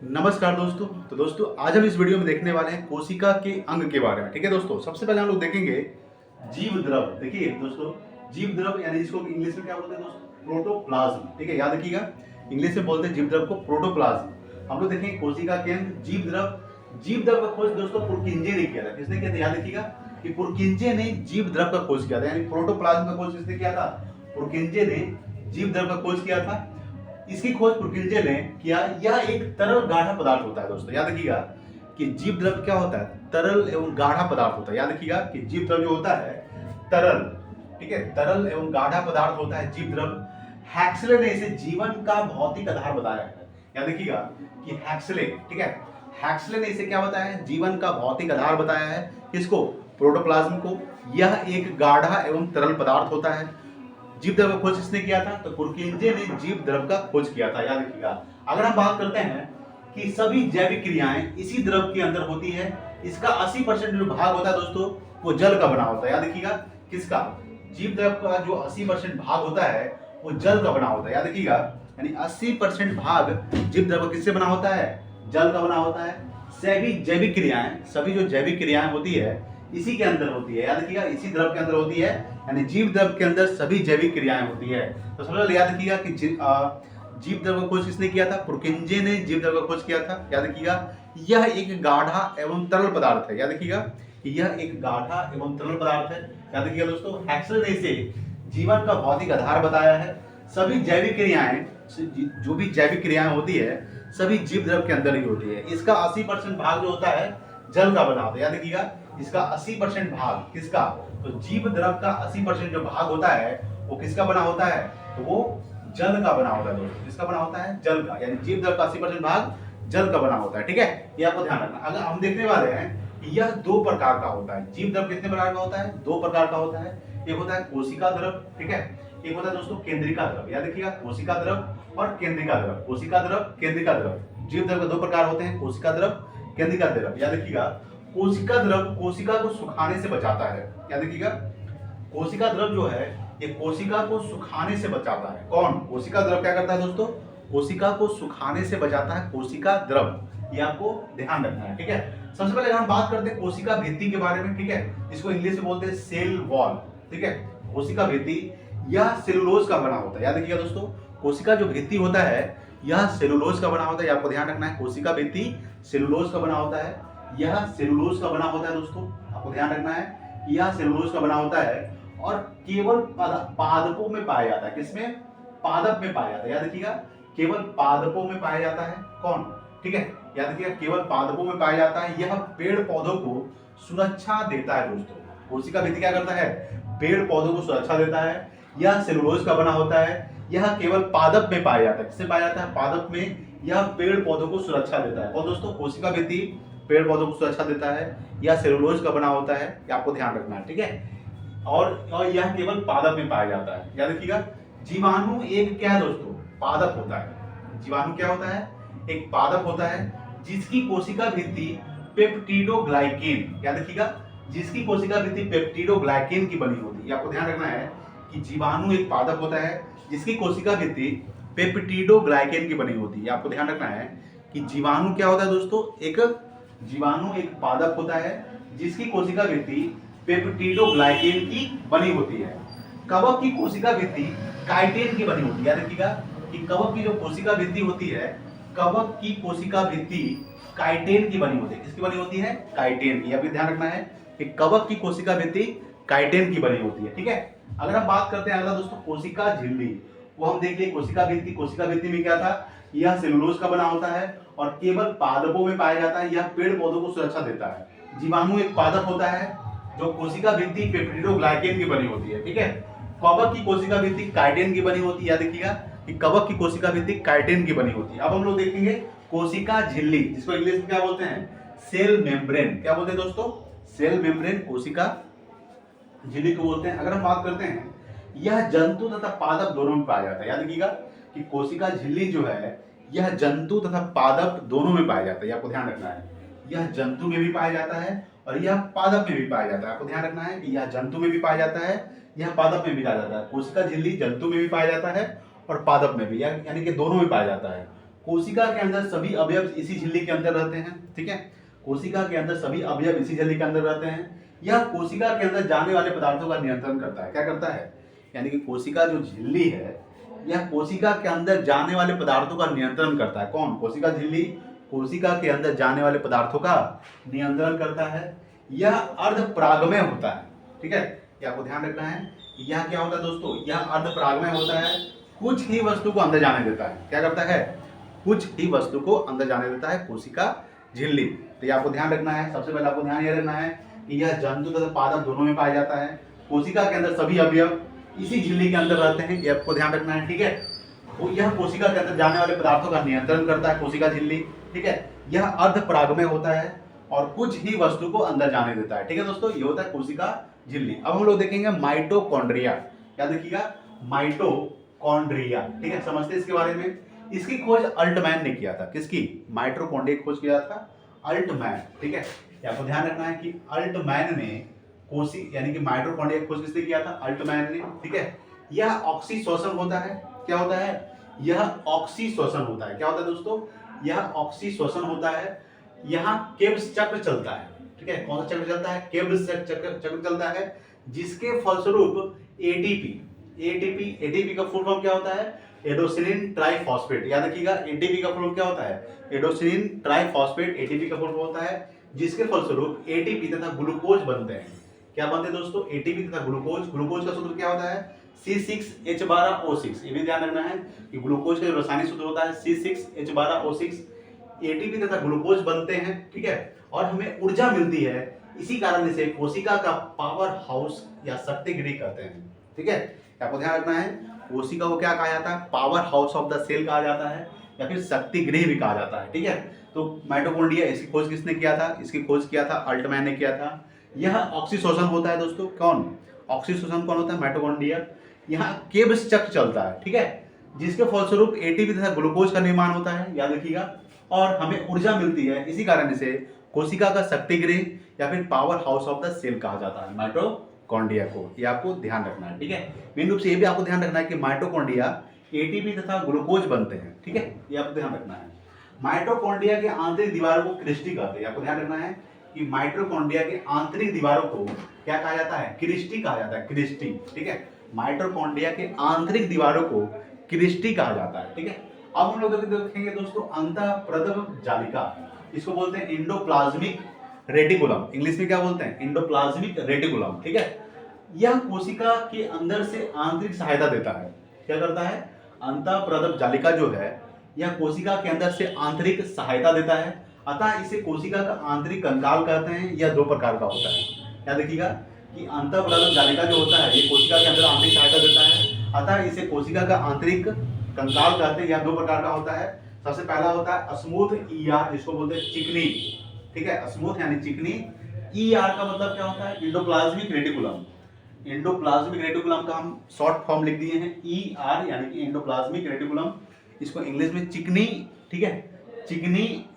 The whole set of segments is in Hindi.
नमस्कार दोस्तों। तो दोस्तों आज हम इस वीडियो में देखने वाले हैं कोशिका के अंग के बारे में। ठीक है दोस्तों, सबसे पहले हम लोग देखेंगे जीव द्रव। देखिए दोस्तों, जीव द्रव यानी जिसको इंग्लिश में क्या बोलते हैं दोस्तों, प्रोटोप्लाज्म। ठीक है, याद रखिएगा, इंग्लिश में बोलते हैं जीव द्रव को प्रोटोप्लाज्म। हम लोग देखेंगे कोशिका के अंग जीव द्रव। जीव द्रव का खोज दोस्तों पुरकिंजे ने किया था। किसने किया था, याद रखिएगा कि पुरकिंजे ने जीव द्रव का खोज किया था। यानी प्रोटोप्लाज्म का खोज किसने किया था, पुरकिंजे ने जीव द्रव का खोज किया था। इसकी खोज पुरकिंजे ने किया। यह एक तरल गाढ़ा पदार्थ होता है दोस्तों, याद रखिएगा कि जीव द्रव क्या होता है, तरल एवं गाढ़ा पदार्थ होता है। याद रखिएगा कि जीव द्रव जो होता है तरल, ठीक है, तरल एवं गाढ़ा पदार्थ होता है जीव द्रव। हैक्सले ने इसे जीवन का भौतिक आधार बताया है। याद रखिएगा कि हैक्सले, ठीक है, हैक्सले ने इसे क्या बताया है, जीवन का भौतिक आधार बताया है। किसको, प्रोटोप्लाज्म को। यह एक गाढ़ा एवं तरल पदार्थ होता है। जीव द्रव का खोज किसने किया था, तो पुरकिंजे ने जीव द्रव का खोज किया था। याद रखिएगा। अगर हम बात करते हैं कि सभी जैविक क्रियाएं इसी द्रव के अंदर होती है, इसका 80% जो भाग होता है दोस्तों वो जल का बना होता है। याद रखिएगा किसका, जीव द्रव का जो 80% भाग होता है वो जल का बना होता है। याद रखिएगा, यानी 80% भाग जीव द्रव किससे बना होता है, जल का बना होता है। सभी जैविक क्रियाएं, सभी जो जैविक क्रियाएं होती है इसी के अंदर होती है। याद रखिएगा, इसी द्रव के अंदर होती है, यानी जीव द्रव के अंदर सभी जैविक क्रियाएं होती है। तो सबसे पहले याद रखिएगा कि जीव द्रव का खोज किसने किया था, पुरकिंजे ने जीव द्रव का खोज किया था। याद रखिएगा यह एक गाढ़ा एवं तरल पदार्थ है। याद रखिएगा कि यह एक गाढ़ा एवं तरल पदार्थ है। याद रखिएगा दोस्तों, हैक्सले ने इसे जीवन का भौतिक आधार बताया है। सभी जैविक क्रियाएं, जो भी जैविक क्रियाएं होती है सभी जीव द्रव के अंदर ही होती है। इसका 80% भाग जो होता है जल का बना होता है। याद रखिएगा इसका 80% भाग किसका, तो जीव द्रव का 80% जो भाग होता है वो किसका बना होता है, तो वो जल का बना होता है दोस्तों। किसका बना होता है, जल का। यानी जीव द्रव का 80% भाग जल का बना होता है। ठीक है, ये आपको ध्यान रखना। अगर हम देखने वाले हैं कि यह दो प्रकार का होता है। जीव द्रव कितने प्रकार का होता है, दो प्रकार का होता है। एक होता है कोशिका द्रव, ठीक है, एक होता है दोस्तों केंद्रिका द्रव। याद रखिएगा कोशिका द्रव और केंद्रिका द्रव। कोशिका द्रव, केंद्रिका द्रव। जीव द्रव के दो प्रकार होते हैं, कोशिका द्रव, केंद्रिका द्रव। याद रखिएगा कोशिका द्रव कोशिका को सुखाने से बचाता है। याद रखिएगा कोशिका द्रव जो है ये कोशिका को सुखाने से बचाता है। कौन, कोशिका द्रव क्या करता है दोस्तों, कोशिका को सुखाने से बचाता है कोशिका द्रव। ये आपको ध्यान रखना है। ठीक है, सबसे पहले हम बात करते हैं कोशिका भित्ति के बारे में। ठीक है, इसको इंग्लिश में बोलते हैं सेल वॉल। ठीक है, कोशिका भित्ति यह सेलुलोज का बना होता है। याद रखिएगा दोस्तों, कोशिका जो भित्ति होता है यह सेलुलोज का बना होता है। आपको ध्यान रखना है, कोशिका भित्ति सेलुलोज का बना होता है। यह सेलुलोज का बना होता है दोस्तों, आपको ध्यान रखना है कि यह सेलुलोज का बना होता है और केवल पादपों में पाया जाता है। किसमें, पादप में पाया जाता है। याद रखिएगा केवल पादपों में पाया जाता है। कौन, ठीक है, याद रखिएगा केवल पादपों में पाया जाता है। यह पेड़ पौधों को सुरक्षा देता है दोस्तों। कोशिका भित्ति क्या करता है, पेड़ पौधों को सुरक्षा देता है। यह सेलुलोज का बना होता है। यह केवल पादप में पाया जाता है। किससे पाया जाता है, पादप में। यह पेड़ पौधों को सुरक्षा देता है। और दोस्तों कोशिका भित्ति पेड़ पौधों को सुरक्षा देता है। यह सेलुलोज का बना होता है, ये आपको ध्यान रखना है। ठीक है, और यह केवल पादप में पाया जाता है। याद रखिएगा जीवाणु एक क्या है दोस्तों, पादप होता है। जीवाणु क्या होता है, एक पादप होता है जिसकी कोशिका भित्ति पेप्टिडोग्लाइकेन, याद रखिएगा जिसकी कोशिका भित्ति पेप्टिडोग्लाइकेन की बनी होती है। आपको ध्यान रखना है कि जीवाणु एक पादप होता है जिसकी कोशिका भित्ति पेप्टिडोग्लाइकेन की बनी होती है। आपको ध्यान रखना है कि जीवाणु क्या होता है दोस्तों, एक जीवाणु एक पादप होता है जिसकी कोशिका भित्ति पेप्टिडोग्लाइकेन की बनी होती है। कवक की कोशिका भित्ति काइटिन की बनी होती है। याद रखिएगा कि कवक की जो कोशिका भित्ति होती है, कवक की कोशिका भित्ति काइटिन की बनी होती है। किसकी बनी होती है, काइटिन की। अभी ध्यान रखना है कि कवक की कोशिका भित्ति काइटिन की बनी होती है। ठीक है, अगर हम बात करते हैं अगला दोस्तों कोशिका झिल्ली, वो हम देख लिए कोशिका भित्ति। कोशिका भित्ति में क्या था, यह सेलुलोज का बना होता है और केवल पादपों में पाया जाता है। यह पेड़ पौधों को सुरक्षा देता है। जीवाणु एक पादप होता है जो कोशिका भित्ति पेप्टिडोग्लाइकेन की बनी होती है। ठीक है, कवक की कोशिका भित्ति काइटिन की बनी होती है। याद रखिएगा कि कवक की कोशिका भित्ति काइटिन की बनी होती है। अब हम लोग देखेंगे कोशिका झिल्ली, जिसको इंग्लिश में क्या बोलते हैं, सेल मेम्ब्रेन। क्या बोलते हैं दोस्तों, सेल मेम्ब्रेन, कोशिका झिल्ली को बोलते हैं। अगर हम बात करते हैं यह जंतु तथा पादप दोनों में पाया जाता है। याद रखिएगा कि कोशिका झिल्ली जो है यह जंतु तथा पादप दोनों में पाया जाता है। आपको ध्यान रखना है, यह जंतु में भी पाया जाता है और यह पादप में भी पाया जाता है। आपको ध्यान रखना है कि यह जंतु में भी पाया जाता है, यह पादप में भी पाया जाता है। कोशिका झिल्ली जंतु में भी पाया जाता है और पादप में भी, यानी कि दोनों में पाया जाता है। कोशिका के अंदर सभी अवयव इसी झिल्ली के अंदर रहते हैं, ठीक है। कोशिका के अंदर सभी अवयव इसी झिल्ली के अंदर रहते हैं। यह कोशिका के अंदर जाने वाले पदार्थों का नियंत्रण करता है। क्या करता है? यानी कि कोशिका जो झिल्ली है, यह कोशिका के अंदर जाने वाले पदार्थों का नियंत्रण करता है। कौन? कोशिका झिल्ली कोशिका के अंदर जाने वाले पदार्थों का नियंत्रण करता है। यह अर्धपरागमय होता है, ठीक है। ये आपको ध्यान रखना है। यह क्या होता है दोस्तों? यह अर्धपरागमय होता है, कुछ ही वस्तु को अंदर जाने देता है। क्या करता है? कुछ ही वस्तु को अंदर जाने देता है कोशिका झिल्ली। तो ये आपको ध्यान रखना है। सबसे पहले आपको ध्यान ये रखना है कि यह जंतु तथा पादप दोनों में पाया जाता है। कोशिका के अंदर सभी अवयव इसी झिल्ली के अंदर रहते हैं, ये आपको ध्यान रखना है, ठीक है। वो यह कोशिका के अंदर जाने वाले पदार्थों का नियंत्रण करता है, कोशिका झिल्ली, ठीक है। यह अर्धपरागमय होता है और कुछ ही वस्तु को अंदर जाने देता है, ठीक है दोस्तों। ये होता है कोशिका झिल्ली। अब हम लोग देखेंगे माइटोकॉन्ड्रिया। क्या देखिएगा? माइटोकॉन्ड्रिया, ठीक है। समझते हैं इसके बारे में। इसकी खोज अल्टमैन ने किया था। किसकी? माइटोकॉन्ड्रिया की खोज किया था अल्टमैन, ठीक है। आपको ध्यान रखना है कि अल्टमैन ने यानी कि माइटोकॉन्ड्रिया की खोज किसने किया था? अल्टमैन ने, ठीक है। यह ऑक्सीश्वसन होता है। क्या होता है? यह ऑक्सीश्वसन होता है। क्या होता है दोस्तों? यह ऑक्सीश्वसन होता है। यहाँ केब्स चक्र चलता है, ठीक है। कौन सा चक्र चलता है? केब्स चक्र चलता है, जिसके फलस्वरूप एटीपी का फुल फॉर्म क्या होता है? एडोसिनिन ट्राइफॉस्फेट। याद रखिएगा, एटीपी का फुल फॉर्म क्या होता है? एडोसिनिन ट्राइफॉस्फेट एटीपी का फुल फॉर्म होता है, जिसके फलस्वरूप एटीपी तथा ग्लूकोज बनते हैं। क्या बनते हैं दोस्तों? एटीपी तथा ग्लूकोज। ग्लूकोज का सूत्र क्या होता है? C6H12O6। ये भी ध्यान रखना है कि ग्लूकोज का जो रासायनिक सूत्र होता है C6H12O6। एटीपी तथा ग्लूकोज बनते हैं, ठीक है, और हमें ऊर्जा मिलती है। इसी कारण इसे कोशिका का पावर हाउस या शक्ति गृह कहते हैं, ठीक है। आपको ध्यान रखना है, कोशिका को क्या कहा जाता है? Power house of the cell कहा जाता है या फिर शक्ति गृह भी कहा जाता है, ठीक है। तो माइटोकॉन्ड्रिया, इसकी खोज किसने किया था? इसकी खोज किया था अल्टमैन ने किया था। यह ऑक्सीश्वसन होता है दोस्तों। कौन? ऑक्सीश्वसन कौन होता है? माइटोकॉन्ड्रिया। यहाँ केब्स चक्र चलता है, ठीक है, जिसके फलस्वरूप एटीपी तथा ग्लूकोज का निर्माण होता है, याद रखिएगा, और हमें ऊर्जा मिलती है। इसी कारण इसे कोशिका का शक्ति गृह या फिर power house of the cell कहा जाता है, माइटोकॉन्ड्रिया को। ये आपको ध्यान रखना है, ठीक है। मेन रूप से ये भी आपको ध्यान रखना है कि माइटोकॉन्ड्रिया एटीपी तथा ग्लूकोज बनते हैं, ठीक है। ये आपको ध्यान रखना है। माइटोकॉन्ड्रिया के आंतरिक दीवारों को क्रिस्टी कहते हैं। आपको ध्यान रखना है कि माइटोकॉन्ड्रिया के आंतरिक दीवारों को क्या कहा जाता है? क्रिस्टी कहा जाता है, क्रिस्टी, ठीक है। माइटोकॉन्ड्रिया के आंतरिक दीवारों को क्रिस्टी कहा जाता है, ठीक है। अब हम लोग देखेंगे दोस्तों अंतःप्रदम जालिका। इसको बोलते हैं एंडोप्लाज्मिक रेटिकुलम। इंग्लिश में क्या बोलते हैं? एंडोप्लाज्मिक रेटिकुलम, ठीक है। यह कोशिका के अंदर से आंतरिक सहायता देता है। क्या करता है? अंतःप्रदम जालिका जो है, यह कोशिका के अंदर से आंतरिक सहायता देता है। अतः इसे कोशिका का आंतरिक कंकाल कहते हैं। यह दो प्रकार का होता है। क्या देखिएगा कि अंतःप्रदम जालिका जो होता है, ये कोशिका के अंदर आंतरिक सहायता देता है, अतः इसे कोशिका का आंतरिक कंकाल कहते हैं। यह दो प्रकार का होता है। सबसे पहला होता है स्मूथ ईआर, जिसको बोलते हैं चिकनी, ठीक है। स्मूथ यानी चिकनी। ईआर का मतलब क्या होता है? Endoplasmic reticulum. एंडोप्लाज्मिक रेटिकुलम का हम शॉर्ट फॉर्म लिख दिए हैं ईआर, यानी कि एंडोप्लाज्मिक रेटिकुलम। इसको इंग्लिश में चिकनी, ठीक है, चिकनी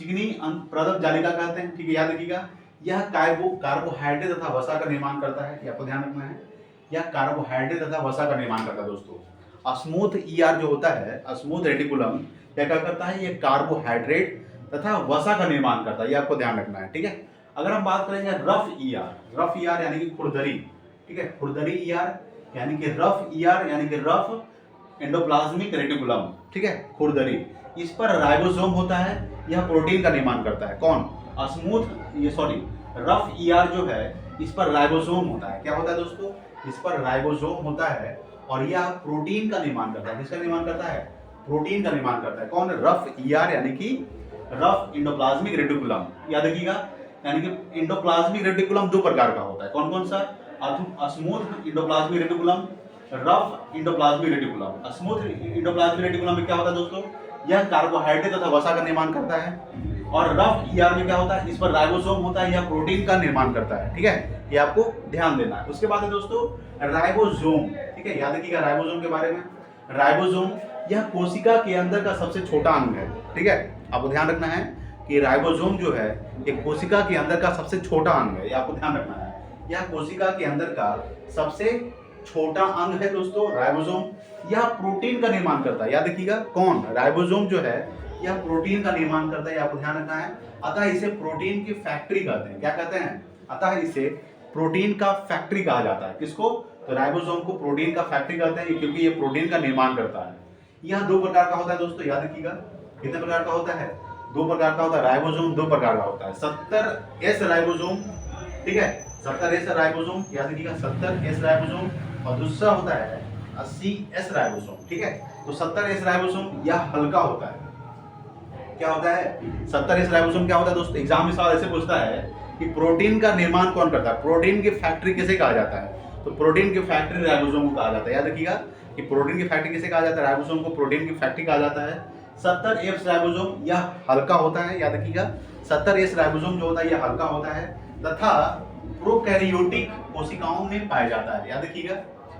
प्रदम जालिका कहते हैं, ठीक है। याद रखिएगा, यह कार्बोहाइड्रेट तथा वसा का निर्माण करता है। ये आपको ध्यान रखना है, यह कार्बोहाइड्रेट तथा वसा का निर्माण करता है दोस्तों। स्मूथ ईआर जो होता है, स्मूथ रेटिकुलम, क्या करता है? ये कार्बोहाइड्रेट तथा वसा का निर्माण करता है। ये आपको ध्यान रखना है, ठीक है। अगर हम बात करेंगे रफ ईआर यानी कि खुरदरी, ठीक है, खुरदरी ईआर यानी कि रफ ईआर यानी कि रफ एंडोप्लाज्मिक रेटिकुलम, ठीक है, खुरदरी। इस पर राइबोसोम होता है, यह प्रोटीन का निर्माण करता है। कौन? रफ ईआर जो है, इस पर राइबोसोम होता है। क्या होता है दोस्तों? इस पर राइबोसोम होता है और यह प्रोटीन का निर्माण करता है। किसका निर्माण करता है? प्रोटीन का निर्माण करता है। कौन? रफ ईआर यानी कि रफ एंडोप्लाज्मिक रेटिकुलम। याद रखिएगा, यानी कि एंडोप्लाज्मिक रेटिकुलम दो प्रकार का होता है। कौन कौन सा? Smooth endoplasmic reticulum, rough endoplasmic reticulum. Smooth endoplasmic reticulum में क्या होता है दोस्तों? यह कार्बोहाइड्रेट तथा वसा का निर्माण करता है। और रफ ईआर में क्या होता है? इस पर राइबोसोम होता है, यह प्रोटीन का निर्माण करता है, ठीक है। ये आपको ध्यान देना है। उसके बाद है दोस्तों राइबोसोम, ठीक है। याद रखिएगा राइबोसोम के बारे में। राइबोसोम यह कोशिका के अंदर का सबसे छोटा अंग है, ठीक है। आपको ध्यान रखना है कि राइबोसोम जो है, एक कोशिका के अंदर का सबसे छोटा अंग है। ये आपको ध्यान रखना है। यह कोशिका के अंदर का सबसे छोटा अंग है दोस्तों राइबोसोम, यह प्रोटीन का निर्माण करता है। याद रखिएगा कौन, राइबोसोम जो है यह प्रोटीन का निर्माण करता है, आपको ध्यान रखना है। अतः इसे प्रोटीन की फैक्ट्री कहते हैं। क्या कहते हैं? अतः इसे प्रोटीन का फैक्ट्री कहा जाता है। किसको? तो राइबोसोम को प्रोटीन का फैक्ट्री कहते हैं, क्योंकि ये प्रोटीन का निर्माण करता है। यह दो प्रकार का होता है दोस्तों, याद रखिएगा। कितने प्रकार का होता है? दो प्रकार का होता है। राइबोसोम दो प्रकार का होता है। 70S राइबोसोम, ठीक है, 70S राइबोसोम, याद रखिएगा 70S राइबोसोम, और दूसरा होता है 80S राइबोसोम, ठीक है। तो 70S राइबोसोम यह हल्का होता है। क्या होता है? 70S राइबोसोम क्या होता है दोस्तों? एग्जाम में सवाल ऐसे पूछता है कि प्रोटीन का निर्माण कौन करता है, प्रोटीन की फैक्ट्री किसे कहा जाता है? तो प्रोटीन की फैक्ट्री राइबोसोम को कहा जाता है। याद रखिएगा कि प्रोटीन की फैक्ट्री किसे कहा जाता है? राइबोसोम को प्रोटीन की फैक्ट्री कहा जाता है। 70S राइबोसोम यह हल्का होता है। याद रखिएगा 70S राइबोसोम जो होता है यह हल्का होता है तथा प्रोकैरियोटिक कोशिकाओं में पाया जाता है। याद रखिएगा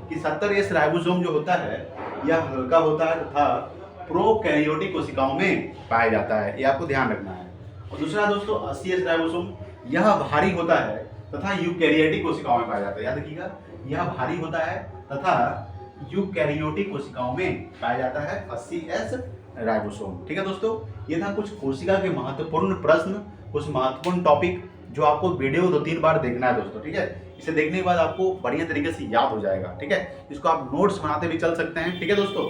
कि 70S राइबोसोम जो होता है यह हल्का होता है तथा प्रोकैरियोटिक कोशिकाओं में पाया जाता है, ये आपको ध्यान रखना है। और दूसरा दोस्तों 80S राइबोसोम यह भारी होता है तथा यूकैरियोटिक कोशिकाओं में पाया जाता है। याद रखिएगा यह भारी होता है तथा यूकैरियोटिक कोशिकाओं में पाया जाता है 80S राइबोसोम। ठीक है दोस्तों, ये था कुछ कोशिका के महत्वपूर्ण प्रश्न, कुछ महत्वपूर्ण टॉपिक जो आपको वीडियो 2-3 बार देखना है दोस्तों। ठीक है, इसे देखने के बाद आपको बढ़िया तरीके से याद हो जाएगा। ठीक है, इसको आप नोट्स बनाते भी चल सकते हैं। ठीक है दोस्तों,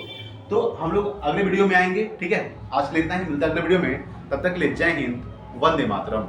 तो हम लोग अगले वीडियो में आएंगे। ठीक है, आज के लिए इतना ही, मिलता है अगले वीडियो में। तब तक के लिए जय हिंद, वंदे मातरम।